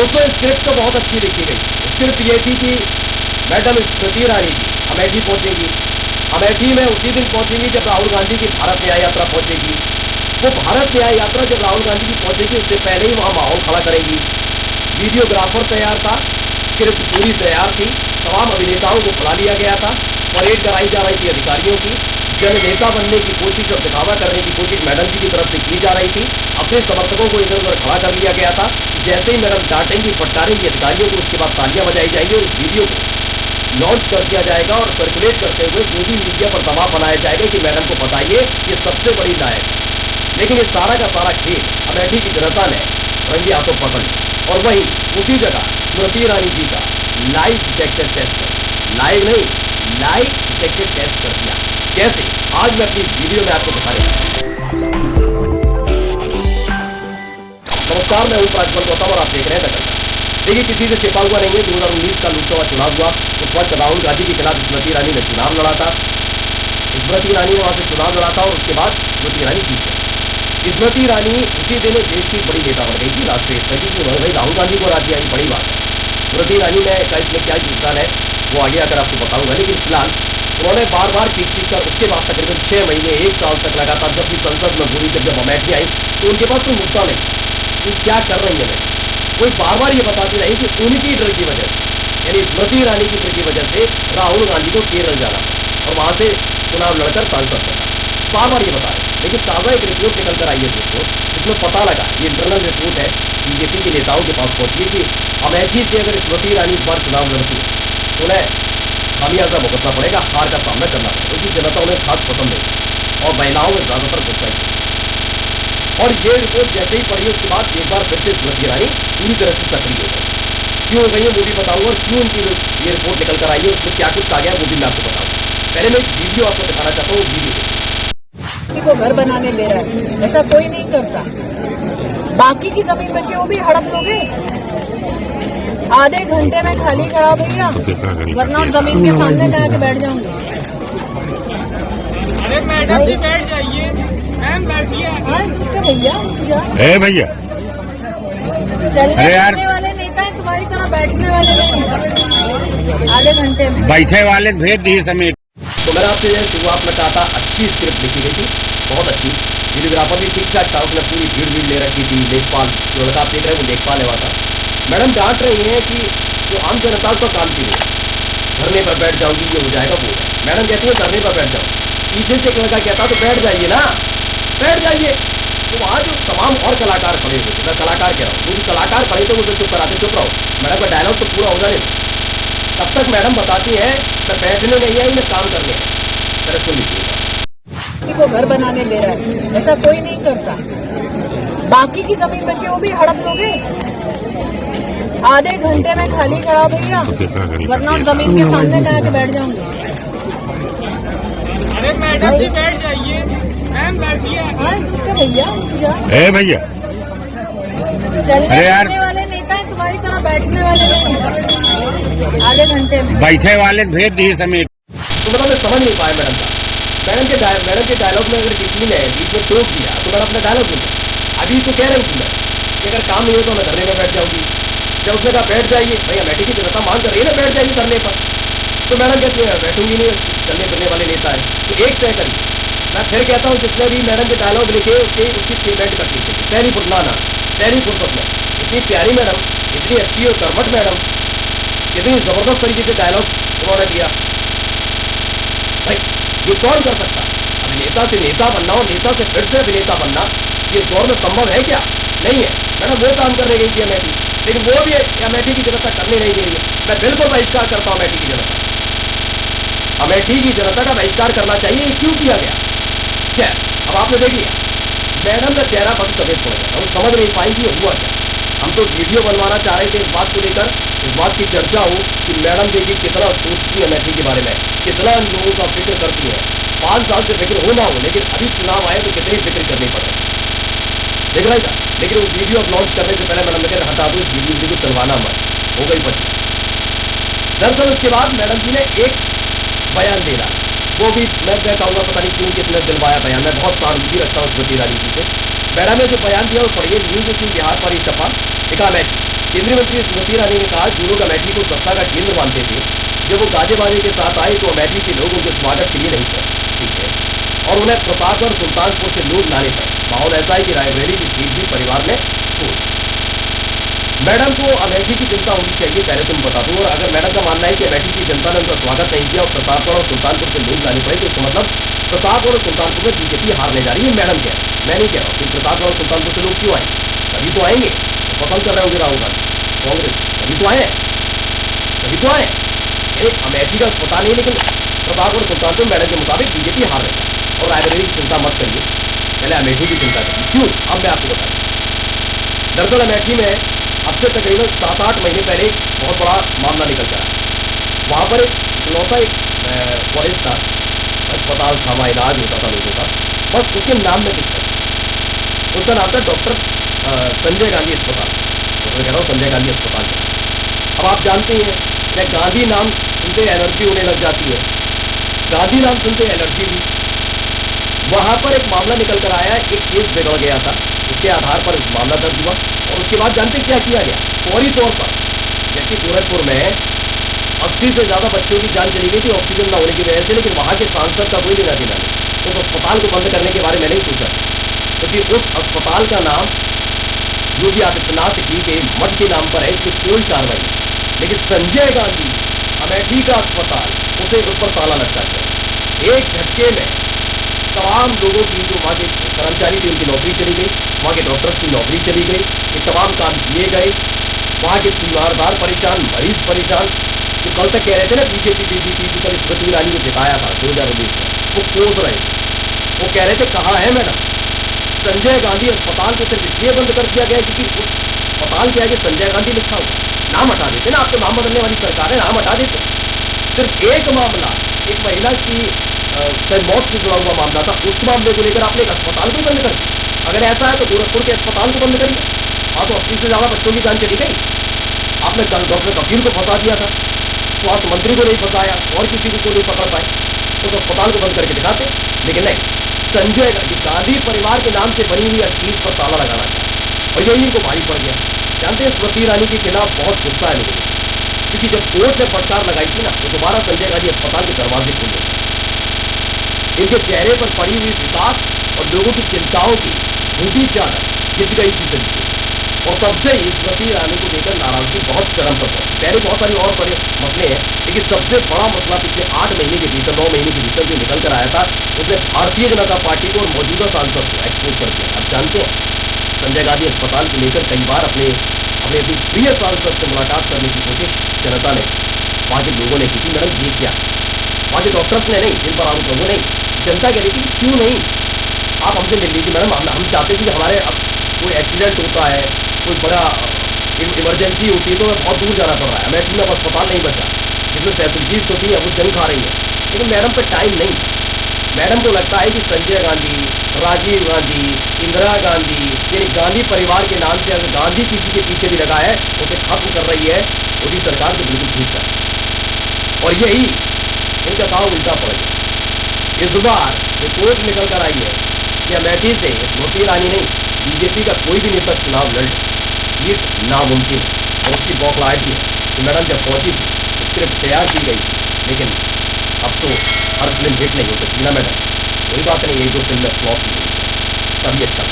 दोस्तों स्क्रिप्ट तो बहुत अच्छी लिखी गई। स्क्रिप्ट ये थी कि मैडम स्मृति ईरानी जी अमेठी पहुंचेंगी। अमेठी में उसी दिन पहुंचेंगी जब राहुल गांधी की भारत न्याय यात्रा पहुंचेगी। वो भारत न्याय यात्रा जब राहुल गांधी की पहुंचेगी उससे पहले ही वहां माहौल खड़ा करेंगी। वीडियोग्राफर तैयार था, स्क्रिप्ट पूरी तैयार थी, तमाम अभिनेताओं को बुला लिया गया था, परेड कराई जा रही थी अधिकारियों की, जननेता बनने की कोशिश और दिखावा करने की कोशिश मैडम जी की तरफ से की जा रही थी। अपने समर्थकों को इधर उधर खड़ा कर लिया गया था। जैसे ही मैडम डांटेंगी फटकारेंगी अधिकारियों को, उसके बाद तालियां बजाई जाएंगी और इस वीडियो को लॉन्च कर दिया जाएगा और सर्कुलेट करते हुए पूरी मीडिया पर दबाव बनाया जाएगा कि मैडम को बताइए ये सबसे बड़ी नायक है। लेकिन ये सारा का सारा खेल अमेठी की जनता ने रंगे हाथों पकड़ लिया और वहीं उसी जगह स्मृति ईरानी जी का लाइव डिटेक्टेड टेस्ट कर दिया। लाइव नहीं, लाइव डिटेक्टेड टेस्ट कर दिया। कैसे, आज मैं अपनी वीडियो में आपको दिखाने वाला हूं। नमस्कार, मैं हूं प्राजपल गौतम और आप देख रहे हैं द कंट्रा। देखिए, किसी से छिपा हुआ नहीं है। 2019 का लोकसभा चुनाव हुआ। उस वक्त राहुल गांधी के खिलाफ स्मृति ईरानी ने चुनाव लड़ा था। स्मृति ईरानी ने वहां से चुनाव लड़ा था और उसके बाद स्मृति ईरानी जीत गई। स्मृति ईरानी उसी दिन देश की बड़ी नेता बन गई थी राष्ट्रीय स्तर की, कि भाई राहुल गांधी को हरा दिया, ये बड़ी बात है। स्मृति ईरानी ने का इसमें क्या योगदान है वो आगे आकर आपको बताऊंगा। लेकिन फिलहाल उन्होंने बार बार पीट कर उसके बाद तकरीबन 6 महीने 1 साल तक लगातार जब भी संसद में घूमी, जब अमेठी आई तो उनके पास कोई मुद्दा नहीं था। वो क्या कर रही है अमेठी, कोई बार बार ये बताती रही कि उनकी डर की वजह से, यानी स्मृति ईरानी की डर की वजह से राहुल गांधी को केरल जाना पड़ा और वहां से चुनाव लड़कर सांसद बनना। बार बार ये बता रहे। लेकिन ताजा एक रिपोर्ट निकल कर आई है दोस्तों, जिसमें पता लगा, ये इंटरनल रिपोर्ट है, बीजेपी के नेताओं के पास पहुंची है कि अमेठी से अगर स्मृति ईरानी इस बार चुनाव लड़ती है तो उन्हें खामियाजा भुगतना पड़ेगा, हार का सामना करना पड़ेगा, क्योंकि जनता उन्हें खास पसंद नहीं और महिलाओं में ज्यादातर गुस्सा ही है। और ये रिपोर्ट जैसे ही पड़ी उसके बाद एक बार फिर से स्मृति ईरानी पूरी तरह से सक्रिय हो गई। क्यों हो गई है वो भी बताऊंगा और क्यों उनकी ये रिपोर्ट निकल कर आई है, उसमें क्या कुछ आ गया वो भी मैं आपको बताऊंगा। पहले मैं एक वीडियो आपको दिखाना चाहता हूँ, वीडियो देखिए। को घर बनाने ले रहा है, ऐसा कोई नहीं करता। बाकी की जमीन बची वो भी हड़प लोगे। आधे घंटे में खाली खड़ा भैया, वरना जमीन के सामने मैं आके बैठ जाऊंगी। अरे मैडम जी बैठ जाइए, मैम बैठिए। भैया भैया चलने वाले नेता है, तुम्हारी तरह बैठने वाले नहीं। आधे घंटे में बैठे वाले भेज दिए समेत। तो मैंने आपसे जैसे शुरुआत में कहा था, अच्छी स्क्रिप्ट लिखी गई थी, बहुत अच्छी। वीडियोग्राफर भी ठीक ठाक था, उसने पूरी भीड़ ले रखी थी। लेखपाल जो लड़का आप देख रहे हैं वो लेखपाल है वहां का। मैडम डांट रही हैं कि जो आम जनता उसको काम की नहीं, धरने पर बैठ जाऊंगी, ये हो जाएगा वो है। मैडम कहती है धरने पर बैठ जाओ। पीछे से एक लड़का कहता तो बैठ जाइए ना, बैठ जाइए। तो वहां जो तमाम और कलाकार खड़े हुए थे, मैं कलाकार कह रहा हूँ, जो कलाकार खड़े थे उसे चुप कराते, चुप रहो, मैडम का डायलॉग तो पूरा हो जाने दो। तब तक मैडम बताती है मैं बैठने नहीं आई, मैं काम करने आई। जरा सुन लीजिएगा। को घर बनाने ले रहा है, ऐसा कोई नहीं करता। बाकी की जमीन बची वो भी हड़प लोगे। आधे घंटे में खाली खड़ा भैया, वरना जमीन के सामने मैं आके बैठ जाऊंगी। अरे मैडम जी बैठ जाइए, मैम बैठिए। भैया चलने वाले नेता है, तुम्हारी तरह बैठने वाले नहीं। आधे घंटे में बैठे वाले भेज दिए समेत। तो मतलब मैं समझ नहीं पाया मैडम का। मैडम के डायलॉग में अगर किसी ने बीच में टोक दिया तो मैडम अपना डायलॉग भूल गया। अभी तो कह रही थी मैं कि अगर काम नहीं हो तो मैं धरने में बैठ जाऊंगी। जब उसने कहा बैठ जाइए, भाई अमेठी की जनता मांग कर रही है ना बैठ जाइए धरने पर, तो मैडम कहती है बैठूंगी नहीं, चलने फिरने वाले नेता है। तो एक तय करिए, मैं फिर कहता हूँ जिसने भी मैडम के डायलॉग लिखे उसकी पेमेंट करनी चाहिए पहली फुर्सत में। इतनी प्यारी मैडम, इतनी अच्छी और कर्मठ मैडम, इतनी जबरदस्त तरीके से डायलॉग उन्होंने दिया। भाई ये कौन कर सकता है? अभिनेता से नेता बनना और नेता से फिर से अभिनेता बनना, ये इस दौर में संभव है क्या? नहीं है। मैडम वो काम करने गई थी अमेठी, लेकिन वो भी अमेठी की जनता करने नहीं दे रही है। मैं बिल्कुल बहिष्कार करता हूं अमेठी की जनता। अमेठी की जनता का बहिष्कार करना चाहिए। क्यों किया गया? खैर, अब आपने देख लिया, मैडम का चेहरा पक्ष सफेद पड़ गया, वो समझ नहीं पाई कि हुआ क्या। हम तो वीडियो बनवाना चाह रहे थे इस बात को लेकर, इस बात की चर्चा हो कि मैडम देखिए कितना सोचती है अमेठी के बारे में, कितना लोगों का फिक्र करती है। 5 साल से फिक्र हो ना हो, लेकिन अभी चुनाव आए तो कितनी फिक्र करनी पड़े, देख रहा है। लेकिन वो वीडियो अब लॉन्च करने से पहले मैडम ने कहा हटा दो इस वीडियो को, चलवाना मत, हो गई बची। दरअसल उसके बाद मैडम जी ने एक बयान दे रहा, वो भी मैं कहूंगा पता नहीं क्यों किसने दिलवाया बयान। मैं बहुत सहानुभूति रखता हूँ स्मृति ईरानी जी से। मैडम ने जो बयान दिया वो पढ़िए, न्यूज 18 बिहार पर ही छपा, लिखा अमेठी केंद्रीय मंत्री स्मृति ईरानी ने कहा कि लोग अमेठी को सत्ता का केंद्र मानते थे, जब वो गाजे बाजे के साथ आए तो अमेठी के लोग उनके स्वागत के लिए नहीं पहुंचे। ठीक है, और उन्हें प्रतापगढ़ सुल्तानपुर से लोग लाने पड़े। माहौल ऐसा है कि रायबरेली की सीट भी परिवार ने छोड़ दी। मैडम को अमेठी की चिंता होनी चाहिए, पहले तुम बता दूं। और अगर मैडम का मानना है कि अमेठी की जनता ने उनका स्वागत नहीं किया और प्रतापगढ़ और सुल्तानपुर से लोग लाने पड़े, तो इसका मतलब प्रतापगढ़ और सुल्तानपुर में बीजेपी हारने जा रही है। मैडम कह रहे हैं, मैं नहीं कह रहा हूं। फिर प्रतापगढ़ और सुल्तानपुर से लोग क्यों आएंगे? तभी तो आएंगे, तो पसंद कर रहे होंगे राहुल गांधी कांग्रेस, तभी तो आए, तभी तो आए। यानी अमेठी का पता नहीं, लेकिन प्रतापगढ़ सुल्तानपुर मैडम के मुताबिक बीजेपी हार रही है। और रायबरेली की चिंता मत करिए, पहले अमेठी की चिंता करिए। क्यों? अब मैं आपको बता दूं। दरअसल अमेठी में अब से तकरीबन 7-8 महीने पहले एक बहुत बड़ा मामला निकल कर आया। वहां पर एक इकलौता एक कॉलेज था, अस्पताल था, वहां इलाज होता था लोगों का, बस उसके नाम में किस्मत थी। उसका नाम था डॉक्टर संजय गांधी अस्पताल। डॉक्टर कह रहा हूं, संजय गांधी अस्पताल था। अब आप जानते ही हैं, इन्हें गांधी नाम सुनते एलर्जी होने लग जाती है। गांधी नाम सुनते एलर्जी हुई। वहां पर एक मामला निकल कर आया, एक केस बिगड़ गया था, उसके आधार पर मामला दर्ज हुआ। और उसके बाद जानते क्या किया गया? फौरी तौर पर, जबकि गोरखपुर में 80 से ज्यादा बच्चों की जान चली गई थी ऑक्सीजन न होने की वजह से, लेकिन वहां के सांसद का कोई लेना देना नहीं। उस अस्पताल को बंद करने के बारे में नहीं सोचा, क्योंकि उस अस्पताल का नाम योगी आदित्यनाथ जी के मठ के नाम पर है, इसलिए कोई कार्रवाई नहीं। लेकिन संजय गांधी अमेठी का अस्पताल, उसे उस पर ताला लटका दिया। एक झटके में तमाम लोगों की, जो वहां के कर्मचारी थे, उनकी नौकरी चली गई, वहां के डॉक्टर्स की नौकरी चली गई, ये तमाम काम किए गए। वहां के तीमारदार परेशान, मरीज परेशान। जो कल तक कह रहे थे ना बीजेपी, जो कल स्मृति ईरानी को जिताया था 2019 में, वो कोस रहे थे। वो कह रहे थे कहाँ है मैडम? संजय गांधी अस्पताल को सिर्फ इसलिए बंद कर दिया गया क्योंकि उस अस्पताल के आगे संजय गांधी लिखा हुआ है। नाम हटा देते ना, आप तो नाम बदलने वाली सरकार है, नाम हटा देते। सिर्फ एक मामला, एक महिला की शायद मौत से जुड़ा हुआ मामला था, उस मामले को लेकर आपने एक अस्पताल को ही बंद कर दिया। अगर ऐसा है तो गोरखपुर के अस्पताल को बंद करिए, वहां तो 80 से ज्यादा बच्चों की जान चली गई। आपने कल डॉक्टर कफील को फंसा दिया था, स्वास्थ्य मंत्री को नहीं फंसाया, और किसी को नहीं पकड़ पाए, उस अस्पताल को बंद करके दिखाते। लेकिन नहीं, संजय गांधी, गांधी परिवार के नाम से बनी हुई हर चीज पर ताला लगाना चाहते, और यही इनको भारी पड़ गया। जानते हैं, स्मृति ईरानी के खिलाफ बहुत गुस्सा है लोगों को, क्योंकि जब कोर्ट ने फटकार लगाई थी ना, तो दोबारा संजय गांधी अस्पताल के दरवाजे खोले थे। इनके चेहरे पर पड़ी हुई विकास और लोगों की चिंताओं की झूठी चादर घिस गई थी जिंदगी, और तब से ही स्मृति ईरानी को लेकर नाराजगी बहुत चरम पर पहुंची। पहले बहुत सारे और बड़े मसले हैं, लेकिन सबसे बड़ा मसला पिछले 8 महीने के भीतर, 9 महीने के भीतर जो निकल कर आया था, उसने भारतीय जनता पार्टी को और मौजूदा सांसद को एक्सपोज कर दिया। आप जानते हैं, संजय गांधी अस्पताल को लेकर कई बार अपनी प्रिय सांसद से मुलाकात करने की कोशिश जनता ने, वहां के लोगों ने की थी। मैडम ये क्या? वहां के डॉक्टर्स ने नहीं, जिन पर आरोप है वो नहीं, जनता कह रही थी क्यों नहीं, आप हमसे मिल लीजिए मैडम। हम चाहते थे कि हमारे अब कोई एक्सीडेंट होता है, कोई बड़ा इमरजेंसी होती है, तो हमें बहुत दूर जाना पड़ रहा है। अमेठी में अब अस्पताल नहीं बचा, जिसमें फैसिलिटीज तो थी, वो जंग खा रही है, लेकिन मैडम पर टाइम नहीं। मैडम को लगता है कि संजय गांधी, राजीव गांधी, इंदिरा गांधी, यानी गांधी परिवार के नाम से अगर गांधी किसी के पीछे भी लगा है, उसे खत्म कर रही है मोदी सरकार, तो बिल्कुल ठीक कर। और यही इनका दांव उल्टा पड़ गया। इस बार रिपोर्ट निकल कर आई है कि अमेठी से स्मृति ईरानी नहीं, बीजेपी का कोई भी नेता चुनाव लड़ ले, जीत नामुमकिन है। और उसकी बौखलाहट भी है कि मैडम जब पहुंची थी, स्क्रिप्ट तैयार की गई थी, लेकिन अफसोस हर फिल्म हिट नहीं हो सकती ना मैडम। कोई बात नहीं, 1-2 फिल्में फ्लॉप भी हुई है, तभी अच्छा।